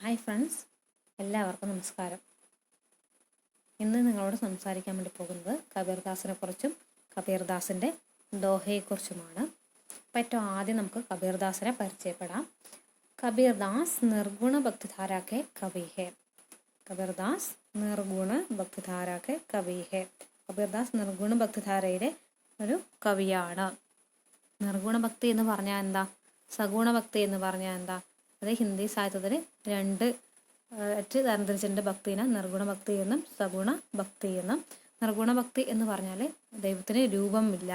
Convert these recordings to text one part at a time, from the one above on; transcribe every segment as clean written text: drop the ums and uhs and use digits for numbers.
Hi friends, എല്ലാവർക്കും നമസ്കാരം. ഇന്ന് നിങ്ങളോട് സംസാരിക്കാൻ വേണ്ടി പോകുന്നത് കബീർദാസിനെക്കുറിച്ചും കബീർദാസിൻ്റെ ദോഹയെക്കുറിച്ചുമാണ്. അപ്പോൾ ഏറ്റവും ആദ്യം നമുക്ക് കബീർദാസിനെ പരിചയപ്പെടാം. കബീർദാസ് നിർഗുണ ഭക്തിധാര കെ കവി ഹെ. കബീർദാസ് നിർഗുണ ഭക്തിധാര കെ കവി ഹെ. കബീർദാസ് നിർഗുണ ഭക്തിധാരയുടെ ഒരു കവിയാണ്. നിർഗുണ ഭക്തി എന്ന് പറഞ്ഞാൽ എന്താ, സഗുണ ഭക്തി എന്ന് പറഞ്ഞാൽ എന്താ? അത് ഹിന്ദി സാഹിത്യത്തിൽ രണ്ട് തരംതിരിച്ചിട്ടുണ്ട്. ഭക്തിനെ നിർഗുണ ഭക്തി എന്നും സഗുണ ഭക്തി എന്നും. നിർഗുണ ഭക്തി എന്ന് പറഞ്ഞാൽ ദൈവത്തിന് രൂപമില്ല.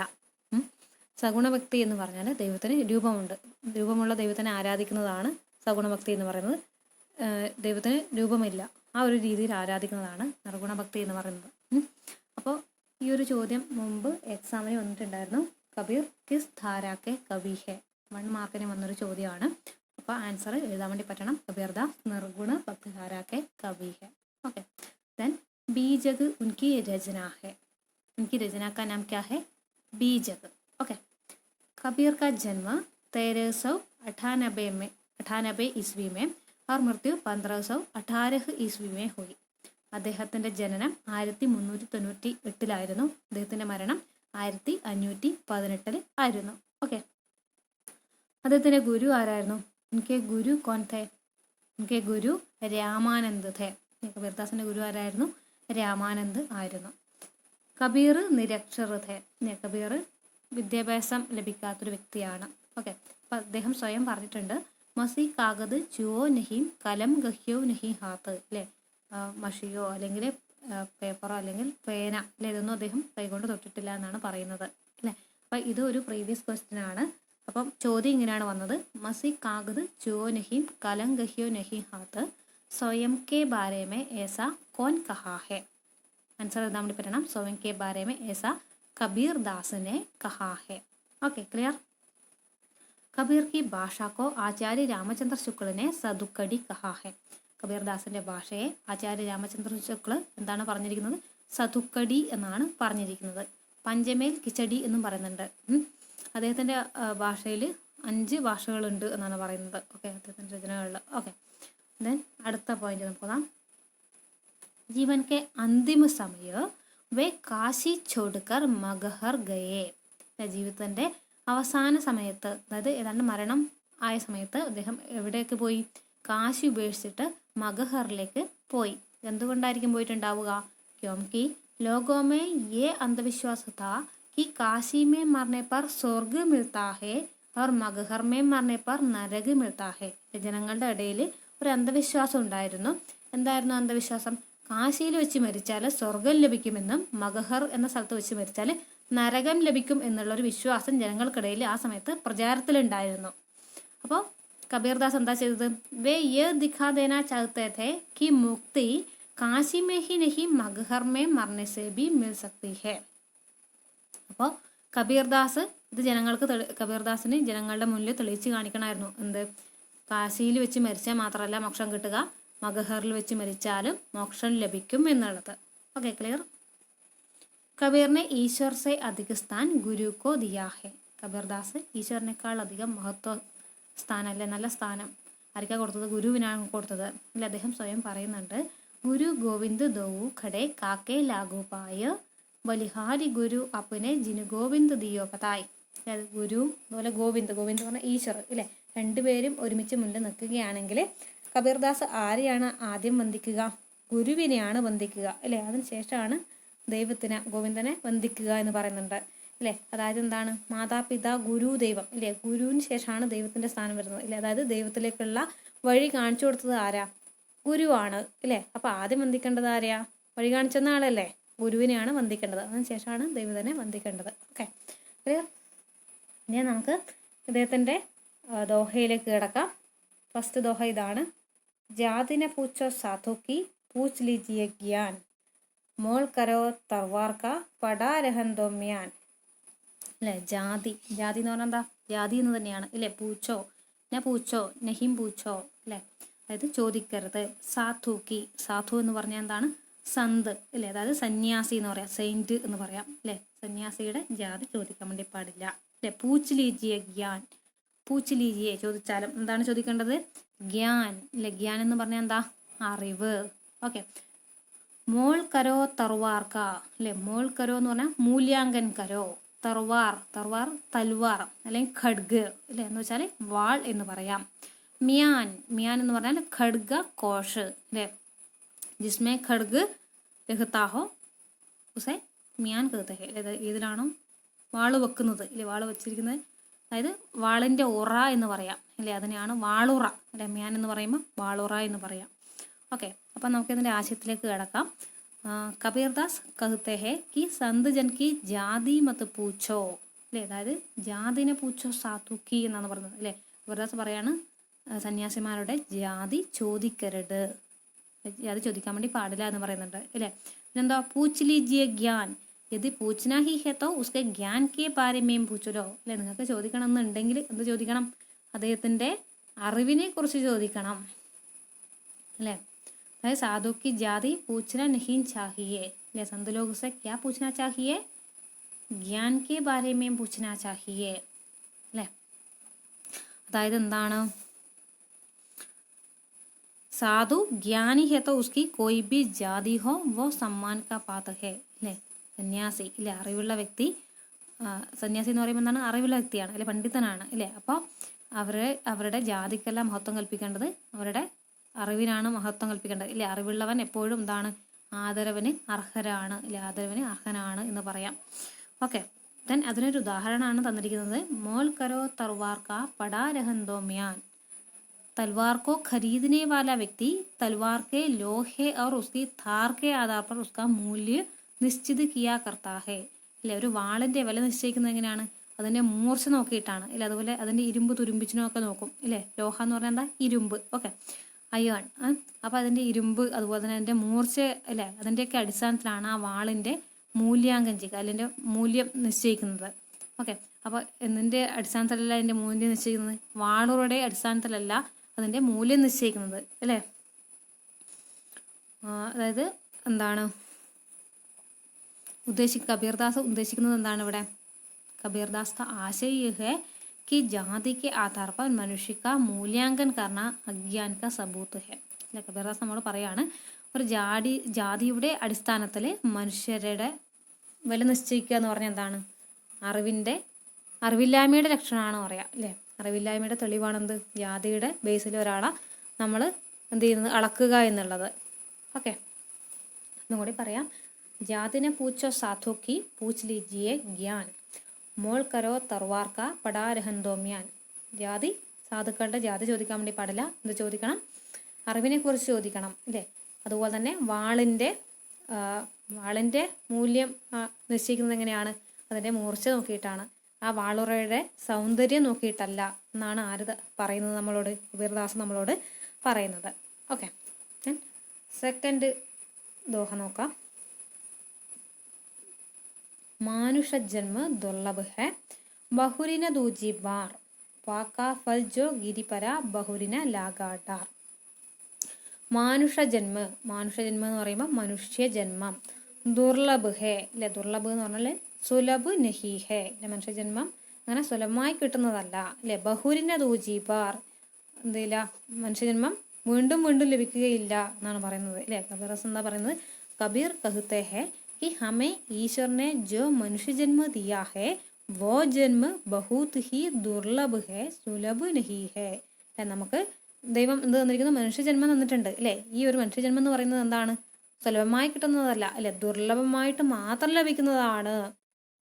സഗുണ ഭക്തി എന്ന് പറഞ്ഞാൽ ദൈവത്തിന് രൂപമുണ്ട്. രൂപമുള്ള ദൈവത്തിനെ ആരാധിക്കുന്നതാണ് സഗുണ ഭക്തി എന്ന് പറയുന്നത്. ദൈവത്തിന് രൂപമില്ല, ആ ഒരു രീതിയിൽ ആരാധിക്കുന്നതാണ് നിർഗുണ ഭക്തി എന്ന് പറയുന്നത്. അപ്പോൾ ഈ ഒരു ചോദ്യം മുമ്പ് എക്സാമിന് വന്നിട്ടുണ്ടായിരുന്നു. കബീർ കിസ് ധാരാക്കെ കവി ഹെ. 1 മാർക്കിന് വന്നൊരു ചോദ്യമാണ്. അപ്പോൾ ആൻസർ എഴുതാൻ വേണ്ടി പറ്റണം. കബീർദാസ് നിർഗുണ ഭക്തിധാര के कवि है. ओके. देन बीजक उनकी रचना है. उनकी रचना का नाम क्या है? बीजक. ओके. कबीर का जन्म 1398 ईस्वी में और मृत्यु 1518 ईस्वी में हुई. അദ്ദേഹത്തിൻ്റെ ജനനം 1398 അദ്ദേഹത്തിൻ്റെ മരണം 1518 ആയിരുന്നു. ഓക്കെ. അദ്ദേഹത്തിൻ്റെ ഗുരു ആരായിരുന്നു? उनके गुरु कौन थे? उनके गुरु രാമാനന്ദ് थे. കബീർദാസിന്റെ ഗുരു ആരായിരുന്നു? രാമാനന്ദ് ആയിരുന്നു. കബീർ നിരക്ഷർ थे. കബീർ വിദ്യാഭ്യാസം ലഭിക്കാത്തൊരു വ്യക്തിയാണ്. ഓക്കെ. അപ്പം അദ്ദേഹം സ്വയം പറഞ്ഞിട്ടുണ്ട്, മസി കാഗദ് ചുവോ നഹീം കലം ഗഹ്യോ നഹീം ഹാത്ത്. അല്ലേ, മഷിയോ അല്ലെങ്കിൽ പേപ്പറോ അല്ലെങ്കിൽ പേന അല്ലെ, ഇതൊന്നും അദ്ദേഹം കൈകൊണ്ട് തൊട്ടിട്ടില്ല എന്നാണ് പറയുന്നത്. അല്ലേ. അപ്പം ഇത് ഒരു പ്രീവിയസ് ക്വസ്റ്റ്യൻ ആണ്. അപ്പം ചോദ്യം ഇങ്ങനെയാണ് വന്നത്, മസി കാഗദ് ചുവോ നഹീം കലം ഗഹ്യോ നഹീം ഹാത്ത് സ്വയം കെ ബാരെ മേ ഏസാ കോൻ കഹാ ഹെ. ആൻസർ എഴുതാൻ വേണ്ടി പറ്റണം. സ്വയം കെ ബാരെ മേ ഏസാ കബീർ ദാസിനെ കഹാ ഹെ. Okay, clear. കബീർ की ഭാഷ को ആചാര്യ രാമചന്ദ്ര ശുക്ല ने സദുക്കടി കഹാ ഹെ. കബീർദാസിന്റെ ഭാഷയെ ആചാര്യ രാമചന്ദ്ര ശുക്ല എന്താണ് പറഞ്ഞിരിക്കുന്നത്? സദുക്കടി എന്നാണ് പറഞ്ഞിരിക്കുന്നത്. പഞ്ചമേൽ കിച്ചടി എന്നും പറയുന്നുണ്ട്. അദ്ദേഹത്തിൻ്റെ ഭാഷയിൽ 5 ഭാഷകളുണ്ട് എന്നാണ് പറയുന്നത്. ഓക്കെ, അദ്ദേഹത്തിൻ്റെ രചനകളിൽ. ഓക്കെ. ദെൻ അടുത്ത പോയിന്റ് നമുക്ക് നോക്കാം. ജീവൻ കെ അന്തിമ സമയ വേ കാശി ചോടുക്കർ മഗഹർ ഗയേ. ജീവിതത്തിൻ്റെ അവസാന സമയത്ത്, അതായത് ഏതാണ്ട് മരണം ആയ സമയത്ത് അദ്ദേഹം എവിടേക്ക് പോയി? കാശി ഉപേക്ഷിച്ചിട്ട് മഗഹറിലേക്ക് പോയി. എന്തുകൊണ്ടായിരിക്കും പോയിട്ടുണ്ടാവുക? ക്യോംകി ലോകോമേ യേ അന്ധവിശ്വാസ था कि काशी में मरने पर स्वर्ग मिलता है और मगहर में मरने पर नरक मिलता है. ജനങ്ങളുടെ ഇടയിൽ ഒരു അന്ധവിശ്വാസം ഉണ്ടായിരുന്നു. എന്തായിരുന്നു അന്ധവിശ്വാസം? കാശിയിൽ വെച്ച് മരിച്ചാൽ സ്വർഗം ലഭിക്കുമെന്നും മഗഹർ എന്ന സ്ഥലത്ത് വെച്ച് മരിച്ചാൽ നരകം ലഭിക്കും എന്നുള്ളൊരു വിശ്വാസം ജനങ്ങൾക്കിടയിൽ ആ സമയത്ത് പ്രചാരത്തിലുണ്ടായിരുന്നു. അപ്പോൾ കബീർദാസ് എന്താ ചെയ്തത്? വേ യേ ദിഖാ ദേനാ ചാഹത്തെ थे कि मुक्ति काशी में ही नहीं मगहर में मरने से भी मिल सकती है. അപ്പോൾ കബീർദാസ് ഇത് കബീർദാസിന് ജനങ്ങളുടെ മുന്നിൽ തെളിയിച്ച് കാണിക്കണമായിരുന്നു. എന്ത്? കാശിയിൽ വെച്ച് മരിച്ചാൽ മാത്രമല്ല മോക്ഷം കിട്ടുക, മഗഹറിൽ വെച്ച് മരിച്ചാലും മോക്ഷം ലഭിക്കും എന്നുള്ളത്. Okay, clear. കബീറിനെ ഈശ്വർ സെ അധിക സ്ഥാൻ ഗുരു കോ ദിയാ ഹെ. കബീർദാസ് ഈശ്വരനേക്കാൾ അധികം മഹത്വ സ്ഥാനം, അല്ലെ നല്ല സ്ഥാനം ആർക്കാണ് കൊടുത്തത്? ഗുരുവിനാണ് കൊടുത്തത്. അല്ലെ, അദ്ദേഹം സ്വയം പറയുന്നുണ്ട്, ഗുരു ഗോവിന്ദ് ദോവു ഖഡേ കാക്കേ ലാഗു പായ ബലിഹാരി ഗുരു അപ്പനെ ജിനു ഗോവിന്ദ് ദിയോ പതായി. അതായത് ഗുരു അതുപോലെ ഗോവിന്ദ് പറഞ്ഞാൽ ഈശ്വർ. ഇല്ലേ, രണ്ടുപേരും ഒരുമിച്ച് മുന്നിൽ നിൽക്കുകയാണെങ്കിൽ കബീർദാസ് ആരെയാണ് ആദ്യം വന്ദിക്കുക? ഗുരുവിനെയാണ് വന്ദിക്കുക. അല്ലേ, അതിനുശേഷമാണ് ദൈവത്തിനെ, ഗോവിന്ദനെ വന്ദിക്കുക എന്ന് പറയുന്നുണ്ട്. അല്ലേ, അതായത് എന്താണ്? മാതാപിതാ ഗുരു ദൈവം. ഇല്ലേ, ഗുരുവിന് ശേഷമാണ് ദൈവത്തിൻ്റെ സ്ഥാനം വരുന്നത്. ഇല്ലേ, അതായത് ദൈവത്തിലേക്കുള്ള വഴി കാണിച്ചു കൊടുത്തത് ആരാ? ഗുരുവാണ്. ഇല്ലേ, അപ്പോൾ ആദ്യം വന്ദിക്കേണ്ടത് ആരെയാ? വഴി കാണിച്ചെന്ന ആളല്ലേ? ഗുരുവിനെയാണ് വന്ദിക്കേണ്ടത്. അതിനുശേഷമാണ് ദൈവത്തിനെ വന്ദിക്കേണ്ടത്. Okay, clear. ഇനി നമുക്ക് ഇദ്ദേഹത്തിൻ്റെ ദോഹയിലേക്ക് കിടക്കാം. ഫസ്റ്റ് ദോഹ ഇതാണ്. ജാതിനെ പൂച്ചോ സാധുക്കി പൂച്ച് ലീജിയെ ഗ്യാൻ മോൾ കരോ തർവാർ കാ പടാ രഹന്തോ മ്യാൻ. അല്ലേ, ജാതി എന്ന് പറഞ്ഞാൽ എന്താ? ജാതി എന്ന് തന്നെയാണ്. ഇല്ലേ, പൂച്ചോ പൂച്ചോ നഹിം പൂച്ചോ. അല്ലേ, അതായത് ചോദിക്കരുത്. സാധു എന്ന് പറഞ്ഞാൽ എന്താണ്? സന്ത്. അല്ലേ, അതായത് സന്യാസി എന്ന് പറയാം, സെയിൻറ്റ് എന്ന് പറയാം. അല്ലേ, സന്യാസിയുടെ ജാതി ചോദിക്കാൻ വേണ്ടി പാടില്ല. അല്ലേ, പൂച്ച് ലീജിയെ ഗ്യാൻ. പൂച്ച് ലീജിയെ ചോദിച്ചാലും എന്താണ് ചോദിക്കേണ്ടത്? ഗ്യാൻ അല്ലെ, ഗ്യാൻ എന്ന് പറഞ്ഞാൽ എന്താ, അറിവ്. ഓക്കെ. മോൾ കരോ തർവാർ കാ അല്ലെ, മോൾ കരോ എന്ന് പറഞ്ഞാൽ മൂല്യാങ്കൻ കരോ. തർവാർ, തർവാർ തൽവാർ അല്ലെങ്കിൽ ഖഡ്ഗ് അല്ലെ, എന്ന് വെച്ചാൽ വാൾ എന്ന് പറയാം. മിയാൻ, മിയാൻ എന്ന് പറഞ്ഞാൽ ഖഡ്ഗ കോഷ് അല്ലെ, ജിസ്മേ ഖഡ്ഗ് രഹ്താ ഹോ ഉസേ മിയാൻ കഹത്തെ ഹെ. ഏതിലാണോ വാള് വെക്കുന്നത് അല്ലെ, വാള് വെച്ചിരിക്കുന്നത്, അതായത് വാളിൻ്റെ ഉറ എന്ന് പറയാം അല്ലെ, അതിനെയാണ് വാളുറ അല്ലെ. മിയാൻ എന്ന് പറയുമ്പോൾ വാളുറ എന്ന് പറയാം. ഓക്കെ. അപ്പം നമുക്ക് ഇതിൻ്റെ ആശയത്തിലേക്ക് കിടക്കാം. കബീർദാസ് കഹത്തെ ഹെ കി സന്ത് ജൻ കി ജാതി മത് പൂച്ചോ അല്ലേ, അതായത് ജാതിനെ പൂച്ചോ സാത്തുക്കി എന്നാണ് പറയുന്നത് അല്ലേ. കബീർദാസ് പറയാണ് സന്യാസിമാരുടെ ജാതി ചോദിക്കരുത്, ജാതി ചോദിക്കാൻ വേണ്ടി പാടില്ല എന്ന് പറയുന്നുണ്ട് അല്ലേ. പിന്നെന്താ, പൂച്ച് ലീജിയെ ഗ്യാൻ, യദി പൂച്ച്നാ ഹി ഹെ തോ ഉസ്കെ ഗ്യാൻ കെ ബാരെ മേം പൂച്ചോ അല്ലേ. നിങ്ങൾക്ക് ചോദിക്കണം എന്നുണ്ടെങ്കിൽ എന്ത് ചോദിക്കണം, അദ്ദേഹത്തിൻ്റെ അറിവിനെ കുറിച്ച് ചോദിക്കണം അല്ലേ. अरे साधु की जाति पूछना नहीं चाहिए ले, संत लोग से क्या पूछना चाहिए, ज्ञान के बारे में पूछना चाहिए അല്ലേ. അതായത് എന്താണ്, സാധു ജ്ഞാനി ഹെ തോ ഉസ്കി കോയി ബി ജാതി ഹോ വോ സമ്മാൻ കാ പാത്ര ഹെ അല്ലേ. സന്യാസി ഇല്ലേ, അറിവുള്ള വ്യക്തി, സന്യാസി എന്ന് പറയുമ്പോൾ എന്താണ്, അറിവുള്ള വ്യക്തിയാണ് അല്ലെ, പണ്ഡിതനാണ് അല്ലേ. അപ്പോൾ അവരുടെ ജാതിക്കെല്ലാം മഹത്വം കൽപ്പിക്കേണ്ടത് അവരുടെ അറിവിനാണ് മഹത്വം കൽപ്പിക്കേണ്ടത് ഇല്ലേ. അറിവുള്ളവൻ എപ്പോഴും എന്താണ്, ആദരവിന് അർഹരാണ് ഇല്ലേ, ആദരവിന് അർഹനാണ് എന്ന് പറയാം. ഓക്കെ. ദെൻ അതിനൊരു ഉദാഹരണമാണ് തന്നിരിക്കുന്നത്. മോൾ കരോ തർവാർ കാ പടാ രഹന്തോ മ്യാൻ, तलवार को खरीदने वाला व्यक्ति तलवार के लोहे और उसकी धार के आधार पर उसका मूल्य निश्चित किया करता है അല്ലേ. ഒരു വാളിൻ്റെ വില നിശ്ചയിക്കുന്നത് എങ്ങനെയാണ്, അതിൻ്റെ മൂർച്ച നോക്കിയിട്ടാണ് ഇല്ലേ. അതുപോലെ അതിൻ്റെ ഇരുമ്പ് തുരുമ്പിച്ചിനൊക്കെ നോക്കും ഇല്ലേ. ലോഹ എന്ന് പറഞ്ഞാൽ എന്താ, ഇരുമ്പ്. Okay, iron. അപ്പോൾ അതിൻ്റെ ഇരുമ്പ് അതുപോലെ തന്നെ അതിൻ്റെ മൂർച്ച അല്ലേ, അതിൻ്റെയൊക്കെ അടിസ്ഥാനത്തിലാണ് ആ വാളിൻ്റെ മൂല്യാങ്കൻ ചെയ്യുക, അതിൻ്റെ മൂല്യം നിശ്ചയിക്കുന്നത്. ഓക്കെ. അപ്പോൾ എന്തിൻ്റെ അടിസ്ഥാനത്തിലല്ല അതിൻ്റെ മൂല്യം നിശ്ചയിക്കുന്നത്, വാളുകളുടെ അടിസ്ഥാനത്തിലല്ല അതിൻ്റെ മൂല്യം നിശ്ചയിക്കുന്നത് അല്ലേ. അതായത് എന്താണ് കബീർദാസ് ഉദ്ദേശിക്കുന്നത് എന്താണ് ഇവിടെ, കബീർദാസ് का आशय यह है कि जाति के आधार पर मनुष्य का मूल्यांकन करना अज्ञान का सबूत है അല്ലെ. കബീർദാസ് നമ്മൾ പറയാണ്, ഒരു ജാതിയുടെ അടിസ്ഥാനത്തിൽ മനുഷ്യരുടെ വില നിശ്ചയിക്കുക എന്ന് പറഞ്ഞാൽ എന്താണ്, അറിവില്ലായ്മയുടെ ലക്ഷണമാണ് പറയാം അല്ലേ. അറിവില്ലായ്മയുടെ തെളിവാണെന്ത്, ജാതിയുടെ ബേസിൽ ഒരാളെ നമ്മൾ എന്ത് ചെയ്യുന്നത്, അളക്കുക എന്നുള്ളത്. ഓക്കെ, ഒന്നും കൂടി പറയാം. ജാതിനെ പൂച്ചോ സാധു കി പൂച്ച് ലീജിയെ ഗ്യാൻ, മോൾ കരോ തർവാർ കാ പടാ രഹന്തോ മ്യാൻ. ജാതി, സാധുക്കളുടെ ജാതി ചോദിക്കാൻ വേണ്ടി പാടില്ല, എന്ത് ചോദിക്കണം, അറിവിനെ കുറിച്ച് ചോദിക്കണം അല്ലേ. അതുപോലെ തന്നെ വാളിൻ്റെ മൂല്യം നിശ്ചയിക്കുന്നത് എങ്ങനെയാണ്, അതിൻ്റെ മൂർച്ച നോക്കിയിട്ടാണ്, ആ വാളുറയുടെ സൗന്ദര്യം നോക്കിയിട്ടല്ല എന്നാണ് ആര് പറയുന്നത് നമ്മളോട്, കബീർദാസ് നമ്മളോട് പറയുന്നത്. ഓക്കെ. സെക്കൻഡ് ദോഹ നോക്കാം. मानुष जन्म दुर्लभ है बहुरिन दूजी बार पाका फल जो गिरी परा बहुरिन लागा डार. മാനുഷജന്മ എന്ന് പറയുമ്പോൾ മനുഷ്യജന്മം, ദുർലഭ് ഹേ അല്ലെ. ദുർലഭ് എന്ന് പറഞ്ഞാൽ സുലഭ് നഹി ഹേ അല്ലെ, മനുഷ്യജന്മം അങ്ങനെ സുലഭമായി കിട്ടുന്നതല്ല അല്ലെ. ബഹുരിന ദൂജീബാർ, എന്തില്ല, മനുഷ്യജന്മം വീണ്ടും വീണ്ടും ലഭിക്കുകയില്ല എന്നാണ് പറയുന്നത് അല്ലെ. കബീർദാസ് എന്താ പറയുന്നത്, കബീർ കഹത്തെ ഹേ कि हमें ईश्वर ने जो मनुष्य जन्म दिया है वो जन्म बहुत ही दुर्लभ है सुलभ नहीं है. നമുക്ക് ദൈവം എന്ത് തന്നിരിക്കുന്നു, മനുഷ്യജന്മം തന്നിട്ടുണ്ട് അല്ലേ. ഈ ഒരു മനുഷ്യജന്മം എന്ന് പറയുന്നത് എന്താണ്, സുലഭമായി കിട്ടുന്നതല്ല അല്ലെ, ദുർലഭമായിട്ട് മാത്രം ലഭിക്കുന്നതാണ്.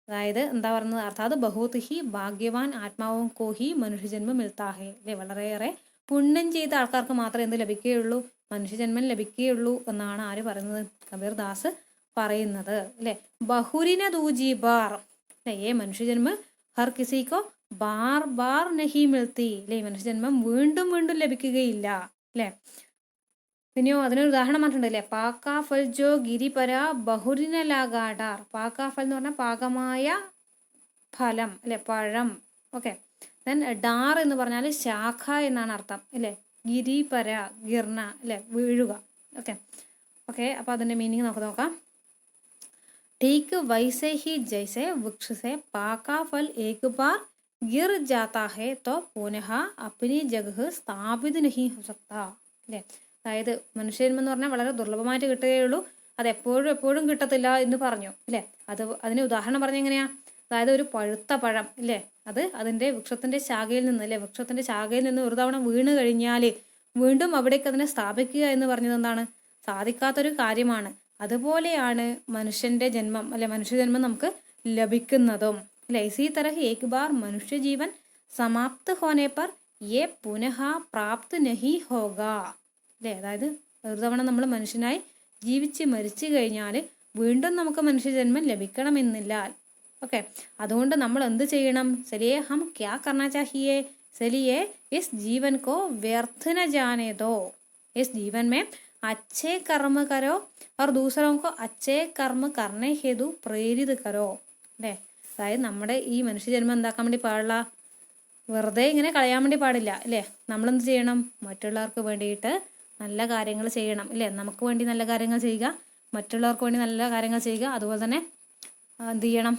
അതായത് എന്താ പറയുന്നത്, അർത്ഥാത് ബഹുത് ഹി ഭാഗ്യവാൻ ആത്മാവും കോ ഹി മനുഷ്യജന്മം മിൽത്താ ഹെ അല്ലെ. വളരെയേറെ പുണ്യം ചെയ്ത ആൾക്കാർക്ക് മാത്രമേ എന്ത് ലഭിക്കുകയുള്ളൂ, മനുഷ്യജന്മം ലഭിക്കുകയുള്ളൂ എന്നാണ് ആര് പറയുന്നത്, കബീർദാസ് പറയുന്നത് അല്ലെ. ബഹുരിന ദൂജി ബാർ അല്ലെ, ഏ മനുഷ്യജന്മ ഹർ കിസിക്കോ ബാർ ബാർ നഹി മിൽത്തി അല്ലെ, മനുഷ്യജന്മം വീണ്ടും വീണ്ടും ലഭിക്കുകയില്ല അല്ലെ. പിന്നെയോ അതിനൊരു ഉദാഹരണം പറഞ്ഞിട്ടുണ്ട് അല്ലെ, പാക്കാ ഫൽ ജോ ഗിരിപര ബഹുരിന ലാഗാഡാർ. പാക്കാ ഫൽ എന്ന് പറഞ്ഞാൽ പാകമായ ഫലം അല്ലെ, പഴം. ഓക്കെ. ദെൻ ഡാർ എന്ന് പറഞ്ഞാൽ ശാഖ എന്നാണ് അർത്ഥം അല്ലെ. ഗിരിപര, ഗിർണ അല്ലെ, വീഴുക. ഓക്കെ. അപ്പോൾ അതിൻ്റെ മീനിങ് നമുക്ക് നോക്കാം. ठीक वैसे ही जैसे वृक्ष से पाका फल एक बार गिर जाता है तो पुनः अपनी जगह സ്ഥാപിത नहीं हो सकता അല്ലേ. അതായത് മനുഷ്യജന്മം എന്ന് പറഞ്ഞാൽ വളരെ ദുർലഭമായിട്ട് കിട്ടുകയുള്ളൂ, അത് എപ്പോഴും എപ്പോഴും കിട്ടത്തില്ല എന്ന് പറഞ്ഞു അല്ലേ. അതിന് ഉദാഹരണം പറഞ്ഞ എങ്ങനെയാ, അതായത് ഒരു പഴുത്ത പഴം ഇല്ലേ, അത് അതിന്റെ വൃക്ഷത്തിന്റെ ശാഖയിൽ നിന്ന് അല്ലെ, വൃക്ഷത്തിന്റെ ശാഖയിൽ നിന്ന് ഒരു തവണ വീണ് കഴിഞ്ഞാൽ വീണ്ടും അവിടേക്ക് അതിനെ സ്ഥാപിക്കുക എന്ന് പറഞ്ഞത് എന്താണ്, സാധിക്കാത്തൊരു കാര്യമാണ്. അതുപോലെയാണ് മനുഷ്യന്റെ ജന്മം അല്ലെ, മനുഷ്യജന്മം നമുക്ക് ലഭിക്കുന്നതും അല്ലെ. ഇസീ തരഹ് ഏക് ബാർ മനുഷ്യ ജീവൻ സമാപ്ത് ഹോനെ പർ യേ പുനഃ പ്രാപ്ത് നഹി ഹോഗാ അല്ലെ. അതായത് ഒരു തവണ നമ്മൾ മനുഷ്യനായി ജീവിച്ച് മരിച്ചു കഴിഞ്ഞാൽ വീണ്ടും നമുക്ക് മനുഷ്യജന്മം ലഭിക്കണമെന്നില്ല. ഓക്കെ, അതുകൊണ്ട് നമ്മൾ എന്ത് ചെയ്യണം, ചലിയേ ഹം ക്യാ കർണാ ചാഹിയേ, ചലിയേ ഇസ് ജീവൻ കോ വ്യർത്ഥ ന ജാനേ ദോ, ഇസ് ജീവൻ में अच्छे कर्म करो और दूसरों को अच्छे कर्म करने हेतु प्रेरित करो അല്ലേ. അതായത് നമ്മുടെ ഈ മനുഷ്യജന്മം എന്താക്കാൻ വേണ്ടി പാടില്ല, വെറുതെ ഇങ്ങനെ കളയാൻ വേണ്ടി പാടില്ല അല്ലേ. നമ്മളെന്ത് ചെയ്യണം, മറ്റുള്ളവർക്ക് വേണ്ടിയിട്ട് നല്ല കാര്യങ്ങൾ ചെയ്യണം അല്ലേ. നമുക്ക് വേണ്ടി നല്ല കാര്യങ്ങൾ ചെയ്യുക, മറ്റുള്ളവർക്ക് വേണ്ടി നല്ല കാര്യങ്ങൾ ചെയ്യുക. അതുപോലെ തന്നെ എന്ത് ചെയ്യണം,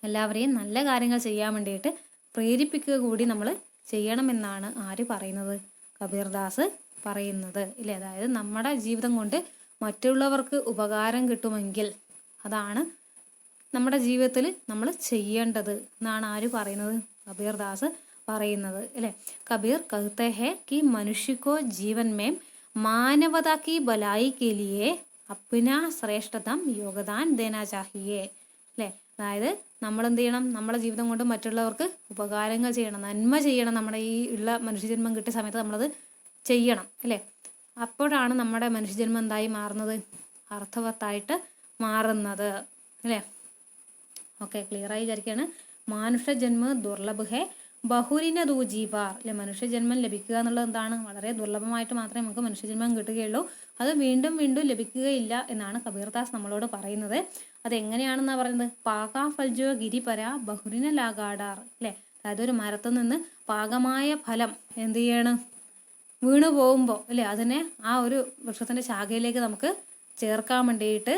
എല്ലാവരെയും നല്ല കാര്യങ്ങൾ ചെയ്യാൻ വേണ്ടിയിട്ട് പ്രേരിപ്പിക്കുക കൂടി നമ്മൾ ചെയ്യണമെന്നാണ് ആര് പറയുന്നത്, കബീർദാസ് പറയുന്നത് ഇല്ലേ. അതായത് നമ്മുടെ ജീവിതം കൊണ്ട് മറ്റുള്ളവർക്ക് ഉപകാരം കിട്ടുമെങ്കിൽ അതാണ് നമ്മുടെ ജീവിതത്തിൽ നമ്മൾ ചെയ്യേണ്ടത് എന്നാണ് ആര് പറയുന്നത്, കബീർദാസ് പറയുന്നത് അല്ലേ. കബീർ कहते हैं कि मनुष्य को जीवन में मानवता की भलाई के लिए अपना श्रेष्ठतम योगदान देना चाहिए അല്ലേ. അതായത് നമ്മൾ എന്ത് ചെയ്യണം, നമ്മുടെ ജീവിതം കൊണ്ട് മറ്റുള്ളവർക്ക് ഉപകാരങ്ങൾ ചെയ്യണം, നന്മ ചെയ്യണം. നമ്മുടെ ഈ ഉള്ള മനുഷ്യജന്മം കിട്ടിയ സമയത്ത് നമ്മളത് ചെയ്യണം അല്ലേ. അപ്പോഴാണ് നമ്മുടെ മനുഷ്യജന്മം എന്തായി മാറുന്നത്, അർത്ഥവത്തായിട്ട് മാറുന്നത് അല്ലേ. ഓക്കെ, ക്ലിയറായി വിചാരിക്കുകയാണ്. മനുഷ്യജന്മ ദുർലഭ് ഹേ ബഹുരിന ദൂജീബാർ അല്ലെ. മനുഷ്യജന്മം ലഭിക്കുക എന്നുള്ളത് എന്താണ്, വളരെ ദുർലഭമായിട്ട് മാത്രമേ നമുക്ക് മനുഷ്യജന്മം കിട്ടുകയുള്ളൂ, അത് വീണ്ടും വീണ്ടും ലഭിക്കുകയില്ല എന്നാണ് കബീർദാസ് നമ്മളോട് പറയുന്നത്. അതെങ്ങനെയാണെന്നാണ് പറയുന്നത്, പാകാ ഫൽജോ ഗിരിപര ബഹുരിന ലാഗാടാർ അല്ലെ. അതായത് ഒരു മരത്തിൽ നിന്ന് പാകമായ ഫലം എന്ത് ചെയ്യാണ്, വീണു പോകുമ്പോൾ അല്ലേ, അതിനെ ആ ഒരു വൃക്ഷത്തിന്റെ ശാഖയിലേക്ക് നമുക്ക് ചേർക്കാൻ വേണ്ടിയിട്ട്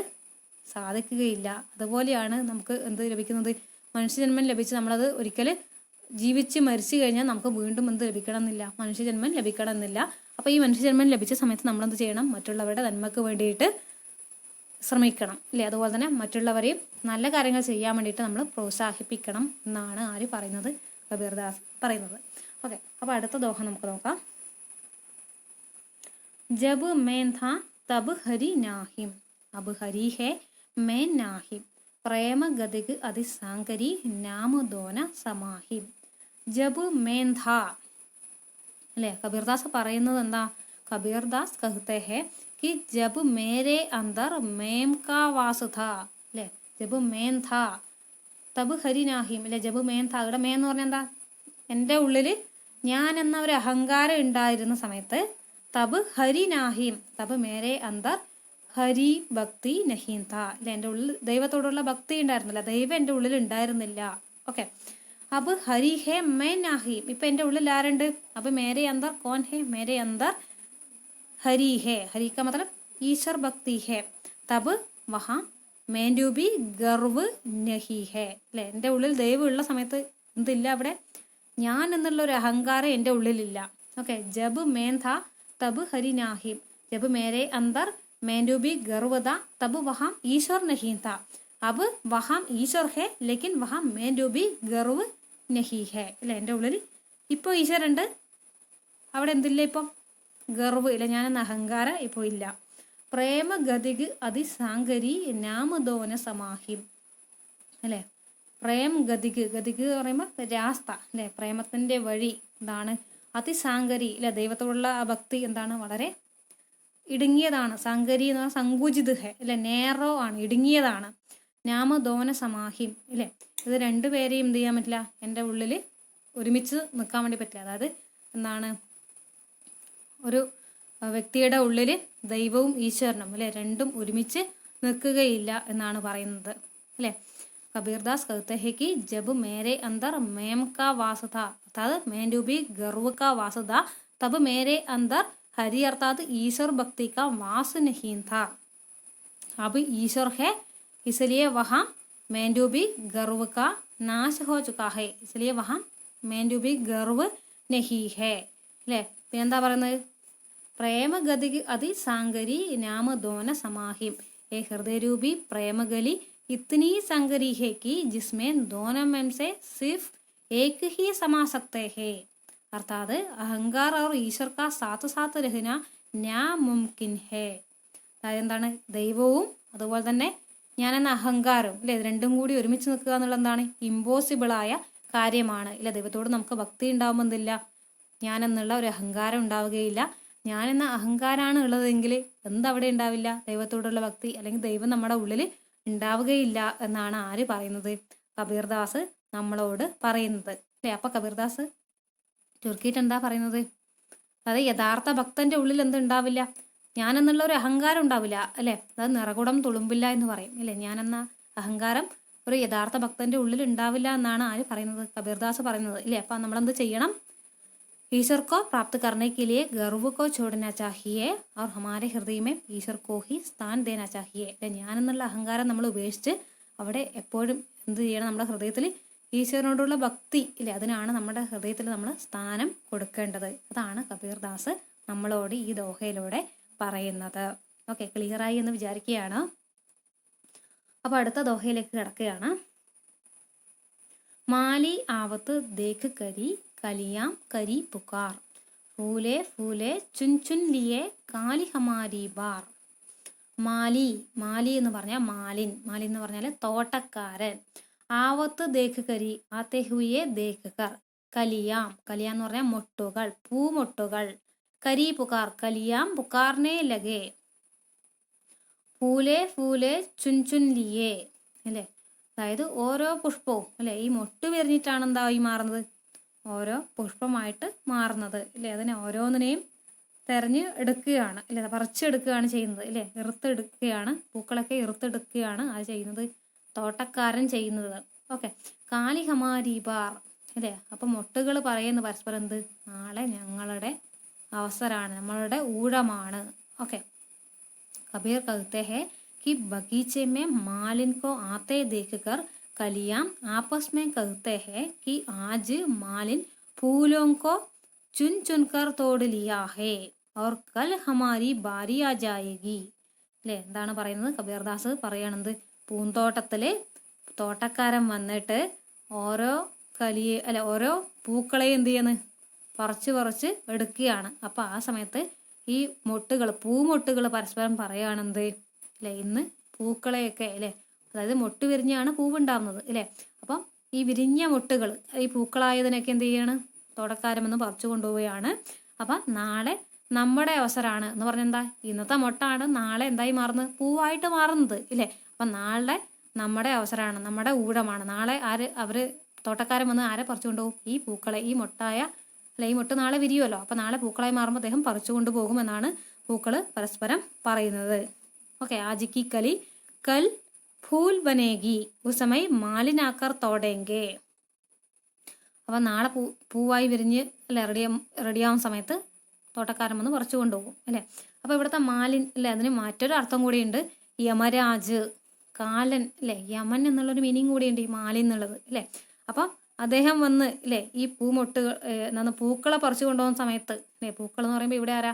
സാധിക്കുകയില്ല. അതുപോലെയാണ് നമുക്ക് എന്ത് ലഭിക്കുന്നത്, മനുഷ്യജന്മം ലഭിച്ച് നമ്മളത് ഒരിക്കൽ ജീവിച്ച് മരിച്ചു കഴിഞ്ഞാൽ നമുക്ക് വീണ്ടും എന്ത് ലഭിക്കണമെന്നില്ല, മനുഷ്യജന്മം ലഭിക്കണമെന്നില്ല. അപ്പോൾ ഈ മനുഷ്യജന്മം ലഭിച്ച സമയത്ത് നമ്മളെന്ത് ചെയ്യണം, മറ്റുള്ളവരുടെ നന്മക്ക് വേണ്ടിയിട്ട് ശ്രമിക്കണം അല്ലേ. അതുപോലെ തന്നെ മറ്റുള്ളവരെയും നല്ല കാര്യങ്ങൾ ചെയ്യാൻ വേണ്ടിയിട്ട് നമ്മൾ പ്രോത്സാഹിപ്പിക്കണം എന്നാണ് ആര് പറയുന്നത്, കബീർദാസ് പറയുന്നത്. ഓക്കെ, അപ്പോൾ അടുത്ത ദോഹ നമുക്ക് നോക്കാം. ജബ് മേൻ ഥാ തബ് ഹരി നാഹിം, അബ് ഹരി ഹേ മേൻ നാഹിം, പ്രേമ ഗതിക് അതിസാങ്കരി നാമ ദോന സമാഹിം. ജബ് മേൻ ഥാ അല്ലേ. കബീർദാസ് പറയുന്നത് എന്താ, കബീർദാസ് कहते हैं कि जब मेरे अंदर मेम का वास था അല്ലേ. ജബ് മേൻ ഥാ തബ് ഹരി നാഹിം അല്ലേ. ജബ് മേൻ ഥാ, ഇവിടെ മേൻ എന്ന് പറഞ്ഞാൽ എന്താ, എൻ്റെ ഉള്ളിൽ ഞാൻ എന്ന ഒരു അഹങ്കാരം ഉണ്ടായിരുന്ന സമയത്ത്, തബ് ഹരി നാഹിം, തബ് മേരെ അന്തർ ഹരി ഭക്തി നഹീം താ അല്ലെ. എൻ്റെ ഉള്ളിൽ ദൈവത്തോടുള്ള ഭക്തി ഉണ്ടായിരുന്നില്ല, ദൈവം എൻ്റെ ഉള്ളിൽ ഉണ്ടായിരുന്നില്ല. ഓക്കെ, അബ് ഹരി ഹേ മേ നാഹിം, ഇപ്പൊ എൻ്റെ ഉള്ളിൽ ആരുണ്ട്, അബ് മേരെ അന്തർ കോൻ ഹേ, മേരെ അന്തർ ഹരി ഹേ, ഹരി കാ മതലബ് ഈശ്വർ ഭക്തി ഹേ, തബ് വഹാ മേൻഡൂബി ഗർവ് നഹി ഹേ അല്ലെ. എൻ്റെ ഉള്ളിൽ ദൈവം ഉള്ള സമയത്ത് എന്തില്ല, അവിടെ ഞാൻ എന്നുള്ള ഒരു അഹങ്കാരം എൻ്റെ ഉള്ളിലില്ല. ഓക്കെ, ജബ് മേൻ ഥാ തബ് ഹരി നാഹിം, ജബ് മേരെ അന്തർ മേൻഡൂബി ഗർവത തബ് വഹാം ഈശ്വർ നഹീ താ, അബ് വഹാം ഈശ്വർ ഹേ ലേക്കിൻ വഹാം മേൻഡൂബി ഗർവ് നഹി ഹേ അല്ലെ. എൻ്റെ ഉള്ളിൽ ഇപ്പോൾ ഈശ്വരുണ്ട്, അവിടെ എന്തില്ല, ഇപ്പം ഗർവ് ഇല്ല, ഞാനെന്ന അഹങ്കാരം ഇപ്പോൾ ഇല്ല. പ്രേമ ഗതിക് അതിസാങ്കരി നാമദോന സമാഹിം അല്ലെ. പ്രേം ഗതിക്, ഗതിക് എന്ന് പറയുമ്പോൾ രാസ്ത അല്ലെ, പ്രേമത്തിന്റെ വഴി എന്താണ്, അതിസാങ്കരി അല്ലെ. ദൈവത്തോടുള്ള ആ ഭക്തി എന്താണ്, വളരെ ഇടുങ്ങിയതാണ്. സാങ്കരി എന്ന് പറഞ്ഞാൽ സങ്കുചിത് ഹെ അല്ലെ, നേരോ ആണ്, ഇടുങ്ങിയതാണ്. നാമദോന സമാഹിം അല്ലെ. ഇത് രണ്ടുപേരെയും എന്ത് ചെയ്യാൻ പറ്റില്ല, എൻ്റെ ഉള്ളിൽ ഒരുമിച്ച് നിൽക്കാൻ വേണ്ടി പറ്റില്ല. അതായത് എന്താണ്, ഒരു വ്യക്തിയുടെ ഉള്ളിൽ ദൈവവും ഈശ്വരനും അല്ലെ രണ്ടും ഒരുമിച്ച് നിൽക്കുകയില്ല എന്നാണ് പറയുന്നത് അല്ലെ. കബീർദാസ് कहते हैं कि जब मेरे अंदर मेम का वास था अर्थात मैं डूबी गर्व का वास था तब मेरे अंदर हरि अर्थात ईश्वर भक्ति का वास नहीं था. अब ईश्वर है इसलिए वहाँ मैं डूबी गर्व का नाश हो चुका है इसलिए वहाँ में भी गर्व नहीं है അല്ലേ പിന്നെന്താ പറയുന്നത് പ്രേമഗതി അതി സാങ്കരി നാമ ദോന സമാഹിം ए हृदय रूपी प्रेमगली इतनी संगरी है कि जिसमें दोनों में से सिर्फ एक ही समा सकते हैं अर्थात अहंकार और ईश्वर का साथ साथ रहना नामुमकिन है അതായത് എന്താണ് ദൈവവും അതുപോലെ തന്നെ ഞാനെന്ന അഹങ്കാരവും അല്ലെ രണ്ടും കൂടി ഒരുമിച്ച് നിൽക്കുക എന്നുള്ളത് എന്താണ് ഇമ്പോസിബിളായ കാര്യമാണ് ഇല്ല ദൈവത്തോട് നമുക്ക് ഭക്തി ഉണ്ടാവുമെന്നില്ല ഞാനെന്നുള്ള ഒരു അഹങ്കാരം ഉണ്ടാവുകയില്ല ഞാനെന്ന അഹങ്കാരമാണ് ഉള്ളതെങ്കിൽ എന്തവിടെ ഉണ്ടാവില്ല ദൈവത്തോടുള്ള ഭക്തി അല്ലെങ്കിൽ ദൈവം നമ്മുടെ ഉള്ളിൽ ഉണ്ടാവുകയില്ല എന്നാണ് ആര് പറയുന്നത് കബീർദാസ് നമ്മളോട് പറയുന്നത് അല്ലെ അപ്പൊ കബീർദാസ് ചുരുക്കിയിട്ട് എന്താ പറയുന്നത് അതായത് യഥാർത്ഥ ഭക്തന്റെ ഉള്ളിൽ എന്തുണ്ടാവില്ല ഞാനെന്നുള്ള ഒരു അഹങ്കാരം ഉണ്ടാവില്ല അല്ലെ അത് നിറകുടം തുളുമ്പില്ല എന്ന് പറയും അല്ലെ ഞാനെന്ന അഹങ്കാരം ഒരു യഥാർത്ഥ ഭക്തന്റെ ഉള്ളിൽ ഉണ്ടാവില്ല എന്നാണ് ആര് പറയുന്നത് കബീർദാസ് പറയുന്നത് ഇല്ലേ അപ്പൊ നമ്മളെന്ത് ചെയ്യണം ईश्वर को प्राप्त करने के लिए गर्व को छोड़ना चाहिए और हमारे हृदय में ईश्वर को ही സ്ഥാൻ देना चाहिए അല്ലെ ഞാനെന്നുള്ള അഹങ്കാരം നമ്മൾ ഉപേക്ഷിച്ച് അവിടെ എപ്പോഴും എന്ത് ചെയ്യണം നമ്മുടെ ഹൃദയത്തിൽ ഈശ്വരനോടുള്ള ഭക്തി ഇല്ലേ അതിനാണ് നമ്മുടെ ഹൃദയത്തിൽ നമ്മൾ സ്ഥാനം കൊടുക്കേണ്ടത് അതാണ് കബീർദാസ് നമ്മളോട് ഈ ദോഹയിലൂടെ പറയുന്നത് ഓക്കെ ക്ലിയറായി എന്ന് വിചാരിക്കുകയാണ് അപ്പൊ അടുത്ത ദോഹയിലേക്ക് കിടക്കുകയാണ് മാലി ആവത്ത് ദേഖ് കരി कलियां करी पुकार फूले फूले चुन चुन लिए काली हमारी बार മാലി മാലി എന്ന് പറഞ്ഞാൽ മാലിൻ മാലി എന്ന് പറഞ്ഞാൽ തോട്ടക്കാരൻ ആവത്ത് ദേഖ് കരി ആത്തെ ഹുയെ ദേഖ് കർ കലിയാം കലിയാം എന്ന് പറഞ്ഞാൽ മൊട്ടുകൾ പൂമൊട്ടുകൾ കരി പുകാർ കലിയാം പുകാർനെ ലഗേ ഫൂലെ ഫൂലെ ചുൻ ചുൻ ലിയേ അല്ലേ അതായത് ഓരോ പുഷ്പവും അല്ലെ ഈ മൊട്ട് വിരിഞ്ഞിട്ടാണ് എന്തായി മാറുന്നത് ഓരോ പുഷ്പമായിട്ട് മാറുന്നത് ഇല്ലേ അതിനെ ഓരോന്നിനെയും തെരഞ്ഞ് എടുക്കുകയാണ് അല്ലെ പറിച്ചെടുക്കുകയാണ് ചെയ്യുന്നത് അല്ലെ ഇറുത്തെടുക്കുകയാണ് പൂക്കളൊക്കെ ഇറുത്തെടുക്കുകയാണ് അത് ചെയ്യുന്നത് തോട്ടക്കാരൻ ചെയ്യുന്നത് ഓക്കെ കാലി ഹമാരി ബാർ അല്ലേ അപ്പൊ മൊട്ടുകൾ പറയുന്ന പരസ്പരം എന്ത് നാളെ ഞങ്ങളുടെ അവസരമാണ് നമ്മളുടെ ഊഴമാണ് ഓക്കെ കബീർ कहते हैं कि बगीचे में मालिन को आते देखकर कलियां आपस में कहते हैं कि आज मालिन फूलों को चुन चुन कर तोड़ लिया है और कल हमारी बारी आ जाएगी അല്ലേ എന്താണ് പറയുന്നത് കബീർദാസ് പറയണത് പൂന്തോട്ടത്തില് തോട്ടക്കാരൻ വന്നിട്ട് ഓരോ ഓരോ പൂക്കളെയും എന്ത് ചെയ്യുന്നു പറിച്ച് എടുക്കുകയാണ് അപ്പൊ ആ സമയത്ത് ഈ മൊട്ടുകൾ പൂമൊട്ടുകൾ പരസ്പരം പറയുകയാണെന്ത് അല്ലെ ഇന്ന് പൂക്കളെയൊക്കെ അല്ലെ അതായത് മൊട്ട് വിരിഞ്ഞാണ് പൂവുണ്ടാവുന്നത് അല്ലെ അപ്പം ഈ വിരിഞ്ഞ മൊട്ടുകൾ ഈ പൂക്കളായതിനൊക്കെ എന്ത് ചെയ്യാണ് തോട്ടക്കാരൻ വന്ന് പറിച്ചു കൊണ്ടുപോവുകയാണ് അപ്പം നാളെ നമ്മുടെ അവസരമാണ് എന്ന് പറഞ്ഞാൽ എന്താ ഇന്നത്തെ മൊട്ടാണ് നാളെ എന്തായി മാറുന്നത് പൂവായിട്ട് മാറുന്നത് ഇല്ലേ അപ്പം നാളെ നമ്മുടെ അവസരമാണ് നമ്മുടെ ഊഴമാണ് നാളെ അവര് തോട്ടക്കാരൻ വന്ന് ആരെ പറിച്ചു കൊണ്ടുപോകും ഈ പൂക്കളെ ഈ മൊട്ടായ അല്ലെ ഈ മൊട്ട് നാളെ വിരിയുമല്ലോ അപ്പം നാളെ പൂക്കളായി മാറുമ്പോൾ അദ്ദേഹം പറിച്ചു കൊണ്ടുപോകുമെന്നാണ് പൂക്കള് പരസ്പരം പറയുന്നത് ഓക്കെ ആജിക്കി കലി കൽ ഫൂൽ ബനേഗി ഉസ് സമയ മാലിനാക്കർ തോടേങ്കെ അപ്പൊ നാളെ പൂവായി വിരിഞ്ഞ് അല്ലെ റെഡിയാവുന്ന സമയത്ത് തോട്ടക്കാരൻ വന്ന് പറിച്ചു കൊണ്ടുപോകും അല്ലെ അപ്പൊ ഇവിടുത്തെ മാലിൻ അല്ലെ അതിന് മറ്റൊരു അർത്ഥം കൂടിയുണ്ട് യമരാജ് കാലൻ അല്ലെ യമൻ എന്നുള്ളൊരു മീനിങ് കൂടിയുണ്ട് ഈ മാലിൻ എന്നുള്ളത് അല്ലെ അപ്പൊ അദ്ദേഹം വന്ന് അല്ലെ ഈ പൂക്കളെ പറിച്ചു കൊണ്ടുപോകുന്ന സമയത്ത് അല്ലെ പൂക്കൾ എന്ന് പറയുമ്പോൾ ഇവിടെ ആരാ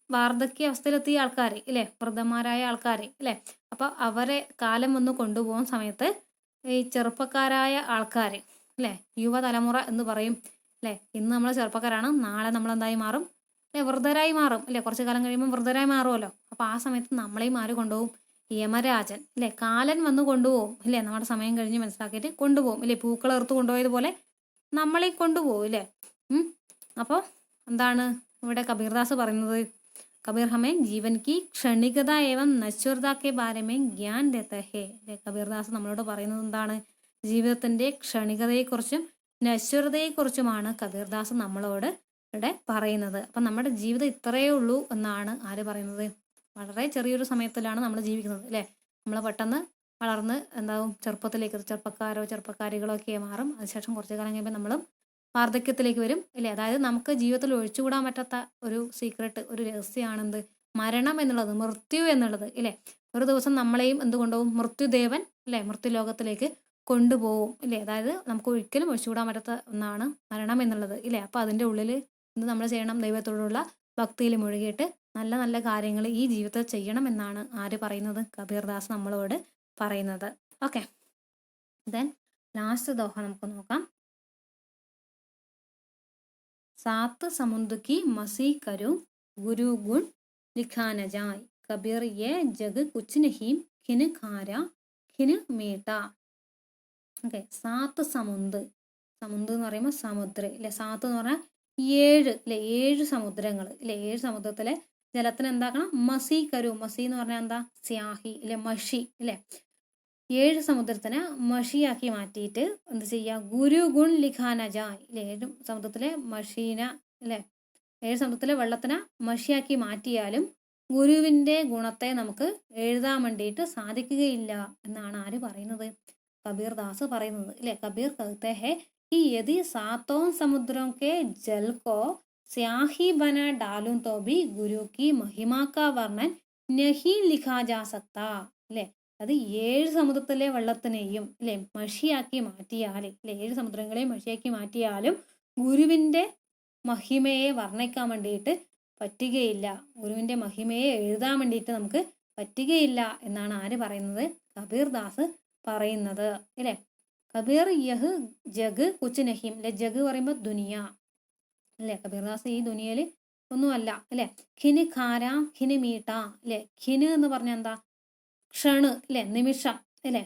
വാർദ്ധക്യ അവസ്ഥയിലെത്തിയ ആൾക്കാർ ഇല്ലേ വൃദ്ധന്മാരായ ആൾക്കാർ ഇല്ലേ അപ്പൊ അവരെ കാലം വന്ന് കൊണ്ടുപോകുന്ന സമയത്ത് ഈ ചെറുപ്പക്കാരായ ആൾക്കാർ അല്ലെ യുവതലമുറ എന്ന് പറയും അല്ലെ ഇന്ന് നമ്മൾ ചെറുപ്പക്കാരാണ് നാളെ നമ്മൾ എന്തായി മാറും അല്ലെ വൃദ്ധരായി മാറും അല്ലെ കുറച്ചു കാലം കഴിയുമ്പോൾ വൃദ്ധരായി മാറുമല്ലോ അപ്പൊ ആ സമയത്ത് നമ്മളെയും ആര് കൊണ്ടുപോകും യമരാജൻ അല്ലെ കാലൻ വന്ന് കൊണ്ടുപോകും അല്ലെ നമ്മുടെ സമയം കഴിഞ്ഞ് മനസ്സിലാക്കിയിട്ട് കൊണ്ടുപോകും അല്ലെ പൂക്കൾ എറുത്ത് കൊണ്ടുപോയതുപോലെ നമ്മളെ കൊണ്ടുപോകും അല്ലെ അപ്പോൾ എന്താണ് ഇവിടെ കബീർദാസ് പറയുന്നത് कबीर हमें जीवन की क्षणिकता एवं नश्वरता के बारे में ज्ञान देता है കബീർദാസ് നമ്മളോട് പറയുന്നത് എന്താണ് ജീവിതത്തിന്റെ ക്ഷണികതയെക്കുറിച്ചും നശ്വരതയെക്കുറിച്ചുമാണ് കബീർദാസ് നമ്മളോട് ഇവിടെ പറയുന്നത് അപ്പം നമ്മുടെ ജീവിതം ഇത്രയേ ഉള്ളൂ എന്നാണ് ആര് പറയുന്നത് വളരെ ചെറിയൊരു സമയത്തിലാണ് നമ്മൾ ജീവിക്കുന്നത് അല്ലേ നമ്മൾ പെട്ടെന്ന് വളർന്ന് എന്താവും ചെറുപ്പക്കാരികളോ ഒക്കെ മാറും അതിനുശേഷം കുറച്ചു കാലം കഴിയുമ്പോൾ നമ്മളും വാർദ്ധക്യത്തിലേക്ക് വരും അല്ലേ അതായത് നമുക്ക് ജീവിതത്തിൽ ഒഴിച്ചുകൂടാൻ പറ്റാത്ത ഒരു സീക്രട്ട് ഒരു രഹസ്യമാണെന്ത് മരണം എന്നുള്ളത് മൃത്യു എന്നുള്ളത് ഇല്ലേ ഒരു ദിവസം നമ്മളെയും എന്ത് കൊണ്ടുപോകും മൃത്യുദേവൻ അല്ലെ മൃത്യുലോകത്തിലേക്ക് കൊണ്ടുപോകും ഇല്ലേ. അതായത് നമുക്ക് ഒരിക്കലും ഒഴിച്ചുകൂടാൻ പറ്റാത്ത ഒന്നാണ് മരണം എന്നുള്ളത് ഇല്ലേ. അപ്പോൾ അതിൻ്റെ ഉള്ളിൽ ഇത് നമ്മൾ ചെയ്യണം, ദൈവത്തോടുള്ള ഭക്തിയിൽ മുഴുകിയിട്ട് നല്ല നല്ല കാര്യങ്ങൾ ഈ ജീവിതത്തിൽ ചെയ്യണം എന്നാണ് ആര് പറയുന്നത്? കബീർദാസ് നമ്മളോട് പറയുന്നത്. ഓക്കെ, ദെൻ ലാസ്റ്റ് ദോഹ നമുക്ക് നോക്കാം. സാത്ത് സമുദ്ര की मसी करूं गुरु गुण लिखा न जाए कबीर ये जग कुछ नहीं खिन खारा खिन मीठा. ഓക്കെ, സാത്ത് സമുന്ദ്ര, സമുദ്ര എന്ന് പറയുമ്പോൾ സമുദ്രം ഇല്ലേ. സാത്ത് എന്ന് പറഞ്ഞാൽ 7 ഇല്ലേ, 7 സമുദ്രങ്ങൾ ഇല്ലേ. 7 സമുദ്രത്തിലെ ജലത്തിന് എന്താക്കണം? മസി കരു. മസി എന്ന് പറഞ്ഞാൽ എന്താ? സ്യാഹി ഇല്ലേ, മഷി ഇല്ലേ. 7 സമുദ്രത്തിനെ മഷിയാക്കി മാറ്റിയിട്ട് എന്ത് ചെയ്യുക? ഗുരു ഗുൺ ലിഖാന ജായ് ഇല്ലേ. 7 സമുദ്രത്തിലെ മഷീന അല്ലേ, 7 സമുദ്രത്തിലെ വെള്ളത്തിനെ മഷിയാക്കി മാറ്റിയാലും ഗുരുവിൻ്റെ ഗുണത്തെ നമുക്ക് എഴുതാൻ വേണ്ടിയിട്ട് സാധിക്കുകയില്ല എന്നാണ് ആര് പറയുന്നത്? കബീർദാസ് പറയുന്നത് ഇല്ലേ. കബീർ कहते हैं कि यदि सातों समुद्रों के जल को स्याही बना डालूं तो भी गुरु की महिमा का वर्णन नहीं लिखा जा सकता അല്ലേ. അത് 7 സമുദ്രത്തിലെ വെള്ളത്തിനെയും അല്ലേ മഷിയാക്കി മാറ്റിയാൽ അല്ലേ, 7 സമുദ്രങ്ങളെയും മഷിയാക്കി മാറ്റിയാലും ഗുരുവിൻ്റെ മഹിമയെ വർണ്ണിക്കാൻ വേണ്ടിയിട്ട് പറ്റുകയില്ല, ഗുരുവിൻ്റെ മഹിമയെ എഴുതാൻ വേണ്ടിയിട്ട് നമുക്ക് പറ്റുകയില്ല എന്നാണ് ആര് പറയുന്നത്? കബീർദാസ് പറയുന്നത് അല്ലേ. കബീർ യഹ് ജഗ് കുച്ച് നഹീം അല്ലെ. ജഗ് പറയുമ്പോൾ ദുനിയ അല്ലേ. കബീർദാസ് ഈ ദുനിയയിൽ ഒന്നുമല്ല അല്ലേ. ഖിന് ഖാര ഖിന് മീട്ട അല്ലേ. ഖിന് എന്ന് പറഞ്ഞാൽ എന്താ? ക്ഷണ് അല്ലേ, നിമിഷം അല്ലേ.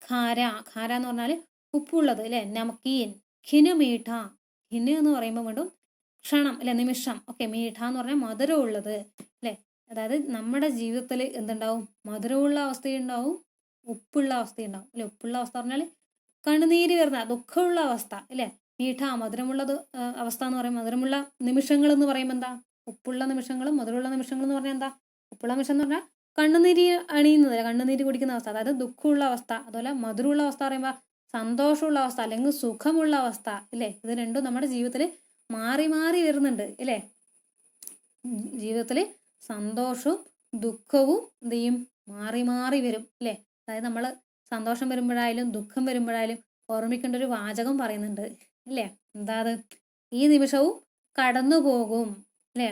ഖാര, ഖാര എന്ന് പറഞ്ഞാൽ ഉപ്പുള്ളത് അല്ലേ, നമക്കീൻ. ഖിന് മീഠ, ഖിന് എന്ന് പറയുമ്പോൾ വീണ്ടും ക്ഷണം അല്ലെ, നിമിഷം. ഓക്കെ, മീഠ എന്ന് പറഞ്ഞാൽ മധുരമുള്ളത് അല്ലേ. അതായത് നമ്മുടെ ജീവിതത്തിൽ എന്തുണ്ടാവും? മധുരമുള്ള അവസ്ഥയുണ്ടാവും, ഉപ്പുള്ള അവസ്ഥയുണ്ടാവും അല്ലെ. ഉപ്പുള്ള അവസ്ഥ പറഞ്ഞാൽ കണ്ണുനീര് വരുന്ന ദുഃഖമുള്ള അവസ്ഥ അല്ലേ. മീഠ മധുരമുള്ളത് അവസ്ഥ എന്ന് പറയുമ്പോൾ, മധുരമുള്ള നിമിഷങ്ങൾ എന്ന് പറയുമ്പോൾ എന്താ? ഉപ്പുള്ള നിമിഷങ്ങളും മധുരമുള്ള നിമിഷങ്ങൾ എന്ന് പറഞ്ഞാൽ എന്താ? ഉപ്പുള്ള നിമിഷം എന്ന് പറഞ്ഞാൽ കണ്ണുനീര് അണിയുന്നത്, കണ്ണുനീര് കുടിക്കുന്ന അവസ്ഥ, അതായത് ദുഃഖമുള്ള അവസ്ഥ. അതുപോലെ മധുരമുള്ള അവസ്ഥ പറയുമ്പോൾ സന്തോഷമുള്ള അവസ്ഥ അല്ലെങ്കിൽ സുഖമുള്ള അവസ്ഥ ഇല്ലേ. ഇത് രണ്ടും നമ്മുടെ ജീവിതത്തിൽ മാറി മാറി വരുന്നുണ്ട് ഇല്ലേ. ജീവിതത്തിൽ സന്തോഷവും ദുഃഖവും എന്ത് ചെയ്യും? മാറി മാറി വരും അല്ലേ. അതായത് നമ്മൾ സന്തോഷം വരുമ്പോഴായാലും ദുഃഖം വരുമ്പോഴായാലും ഓർമ്മിക്കേണ്ട ഒരു വാചകം പറയുന്നുണ്ട് അല്ലേ. എന്താ അത്? ഈ നിമിഷവും കടന്നു പോകും അല്ലേ.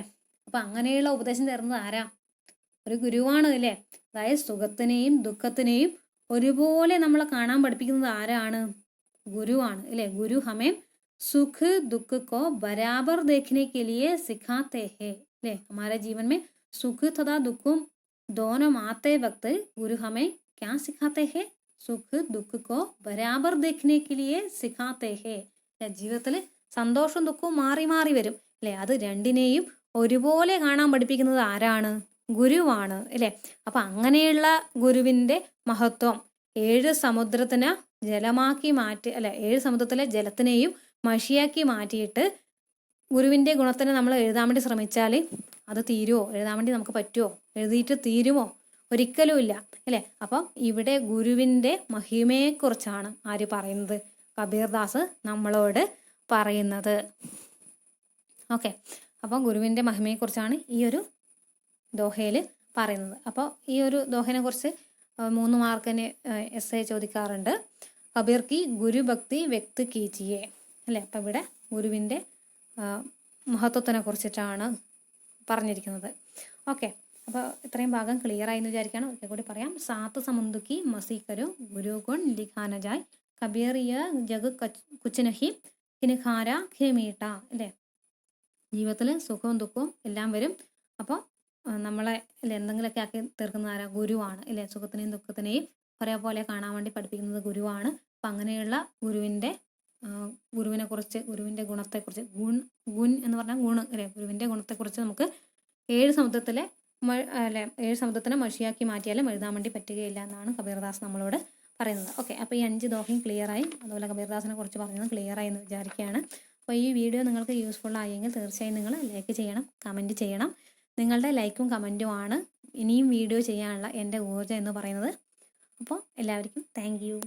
അപ്പൊ അങ്ങനെയുള്ള ഉപദേശം തരുന്നത് ആരാ? ഒരു ഗുരുവാണ് അല്ലേ. അതായത് സുഖത്തിനെയും ദുഃഖത്തിനെയും ഒരുപോലെ നമ്മളെ കാണാൻ പഠിപ്പിക്കുന്നത് ആരാണ്? ഗുരുവാണ് അല്ലേ. ഗുരു ഹമേ സുഖ ദുഃഖ को बराबर देखने के लिए सिखाते हैं अല്ലേ. हमारे जीवन में सुख तथा दुख दोनों आते वक्त गुरु हमें क्या सिखाते हैं? सुख दुख को बराबर देखने के लिए सिखाते हैं. ജീവിതത്തിൽ സന്തോഷവും ദുഃഖവും മാറി മാറി വരും അല്ലേ. അത് രണ്ടിനെയും ഒരുപോലെ കാണാൻ പഠിപ്പിക്കുന്നത് ആരാണ്? ഗുരുവാണ് അല്ലേ. അപ്പൊ അങ്ങനെയുള്ള ഗുരുവിന്റെ മഹത്വം 7 സമുദ്രത്തിനെ ജലമാക്കി മാറ്റി അല്ലെ, 7 സമുദ്രത്തിലെ ജലത്തിനെയും മഷിയാക്കി മാറ്റിയിട്ട് ഗുരുവിന്റെ ഗുണത്തിനെ നമ്മൾ എഴുതാൻ വേണ്ടി ശ്രമിച്ചാൽ അത് തീരുമോ? എഴുതാൻ വേണ്ടി നമുക്ക് പറ്റുമോ? എഴുതിയിട്ട് തീരുമോ? ഒരിക്കലും ഇല്ല അല്ലേ. അപ്പം ഇവിടെ ഗുരുവിന്റെ മഹിമയെക്കുറിച്ചാണ് ആര് പറയുന്നത്? കബീർദാസ് നമ്മളോട് പറയുന്നത്. ഓക്കെ, അപ്പം ഗുരുവിന്റെ മഹിമയെക്കുറിച്ചാണ് ഈ ഒരു ദോഹയിൽ പറയുന്നത്. അപ്പോൾ ഈ ഒരു ദോഹനെ കുറിച്ച് 3 മാർക്കിന് എസ്സേ ചോദിക്കാറുണ്ട്. കബീർ കി ഗുരുഭക്തി വ്യക്ത് കീജിയെ അല്ലേ. അപ്പം ഇവിടെ ഗുരുവിൻ്റെ മഹത്വത്തിനെ കുറിച്ചിട്ടാണ് പറഞ്ഞിരിക്കുന്നത്. ഓക്കെ, അപ്പോൾ ഇത്രയും ഭാഗം ക്ലിയർ ആയി എന്ന് വിചാരിക്കണം. ഒരിക്കൽ കൂടി പറയാം. സാത്ത് സമുദ്ര की मसी करो गुरु गुण लिखा न जाए कबीर यह जग कुछ नहीं खिन खारा खिन मीठा അല്ലേ. ജീവിതത്തിൽ സുഖവും ദുഃഖവും എല്ലാം വരും. അപ്പോൾ നമ്മളെ അല്ലെ എന്തെങ്കിലുമൊക്കെ ആക്കി തീർക്കുന്ന ആരാ? ഗുരുവാണ് അല്ലേ. സുഖത്തിനെയും ദുഃഖത്തിനെയും ഒരേപോലെ കാണാൻ വേണ്ടി പഠിപ്പിക്കുന്നത് ഗുരുവാണ്. അപ്പം അങ്ങനെയുള്ള ഗുരുവിനെ കുറിച്ച്, ഗുരുവിൻ്റെ ഗുണത്തെക്കുറിച്ച്, ഗുൺ എന്ന് പറഞ്ഞാൽ ഗുണം അല്ലേ, ഗുരുവിൻ്റെ ഗുണത്തെക്കുറിച്ച് നമുക്ക് 7 സമുദ്രത്തിലെ അല്ലെ 7 സമുദ്രത്തിനെ മഷിയാക്കി മാറ്റിയാലും എഴുതാൻ വേണ്ടി പറ്റുകയില്ല എന്നാണ് കബീർദാസ് നമ്മളോട് പറയുന്നത്. ഓക്കെ, അപ്പോൾ ഈ 5 ദോഹയും ക്ലിയർ ആയി. അതുപോലെ കബീർദാസിനെ കുറിച്ച് പറഞ്ഞത് ക്ലിയർ ആയി എന്ന് വിചാരിക്കുകയാണ്. അപ്പോൾ ഈ വീഡിയോ നിങ്ങൾക്ക് യൂസ്ഫുൾ ആയെങ്കിൽ തീർച്ചയായും നിങ്ങൾ ലൈക്ക് ചെയ്യണം, കമൻറ്റ് ചെയ്യണം. നിങ്ങളുടെ ലൈക്കും കമൻറ്റുമാണ് ഇനിയും വീഡിയോ ചെയ്യാനുള്ള എൻ്റെ ഊർജ്ജം എന്ന് പറയുന്നത്. അപ്പോൾ എല്ലാവർക്കും താങ്ക് യു.